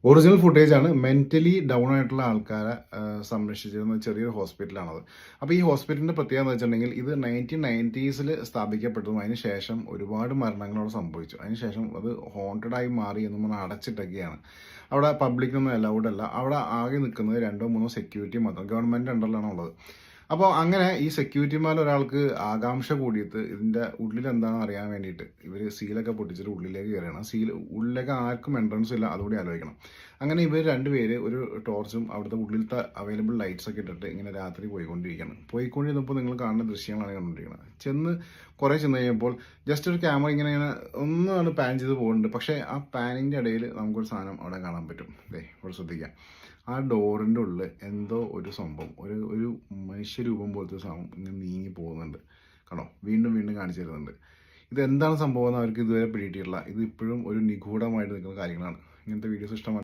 Original ഫുട്ടേജാണ്. Mentally down ആയിട്ടുള്ള ആൾക്കാരെ സംരക്ഷിച്ചിരുന്ന ചെറിയൊരു ഹോസ്പിറ്റലാണത്. അപ്പോൾ ഈ ഹോസ്പിറ്റലിൻ്റെ പ്രത്യേകത എന്ന് വെച്ചിട്ടുണ്ടെങ്കിൽ ഇത് 1990s സ്ഥാപിക്കപ്പെട്ടതും അതിന് ശേഷം ഒരുപാട് മരണങ്ങളവിടെ സംഭവിച്ചു. അതിന് ശേഷം അത് ഹോണ്ടഡായി മാറി എന്ന് പറഞ്ഞാൽ അടച്ചിട്ടൊക്കെയാണ്. അവിടെ പബ്ലിക്കൊന്നും അലൗഡ് അല്ല. അവിടെ ആകെ നിൽക്കുന്നത് 2-3 സെക്യൂരിറ്റി മാത്രം. ഗവൺമെൻറ് അണ്ടറിലാണ് ഉള്ളത്. അപ്പോൾ അങ്ങനെ ഈ സെക്യൂരിറ്റിമാർ ഒരാൾക്ക് ആകാംക്ഷ കൂടിയിട്ട് ഇതിൻ്റെ ഉള്ളിൽ എന്താണെന്ന് അറിയാൻ വേണ്ടിയിട്ട് ഇവർ സീലൊക്കെ പൊട്ടിച്ചിട്ട് ഉള്ളിലേക്ക് കയറിയാണ്. ഉള്ളിലേക്ക് ആർക്കും എൻട്രൻസ് ഇല്ല, അതുകൂടി ആലോചിക്കണം. അങ്ങനെ ഇവർ രണ്ടുപേര് ഒരു ടോർച്ചും അവിടുത്തെ ഉള്ളിലത്തെ അവൈലബിൾ ലൈറ്റ്സ് ഒക്കെ ഇട്ടിട്ട് ഇങ്ങനെ രാത്രി പോയിക്കൊണ്ടിരുന്നപ്പോൾ നിങ്ങൾ കാണുന്ന ദൃശ്യങ്ങളാണ് കണ്ടുകൊണ്ടിരിക്കുന്നത്. കുറേ ചെന്ന് കഴിഞ്ഞപ്പോൾ ജസ്റ്റ് ഒരു ക്യാമറ ഇങ്ങനെ ഒന്നാണ് പാൻ ചെയ്ത് പോകുന്നുണ്ട്. പക്ഷേ ആ പാനിൻ്റെ ഇടയിൽ നമുക്കൊരു സാധനം അവിടെ കാണാൻ പറ്റും. ഇവിടെ ശ്രദ്ധിക്കാം. ആ ഡോറിൻ്റെ ഉള്ളിൽ എന്തോ ഒരു സംഭവം, ഒരു മനുഷ്യരൂപം പോലത്തെ സാധനം ഇങ്ങനെ നീങ്ങി പോകുന്നുണ്ട്. കണ്ടോ, വീണ്ടും വീണ്ടും കാണിച്ചു തരുന്നുണ്ട്. ഇതെന്താണ് സംഭവം എന്ന് അവർക്ക് ഇതുവരെ പിടിയിട്ടില്ല. ഇത് ഇപ്പോഴും ഒരു നിഗൂഢമായിട്ട് നിൽക്കുന്ന കാര്യങ്ങളാണ്. ഇങ്ങനത്തെ വീഡിയോസ് ഇഷ്ടമാണ്.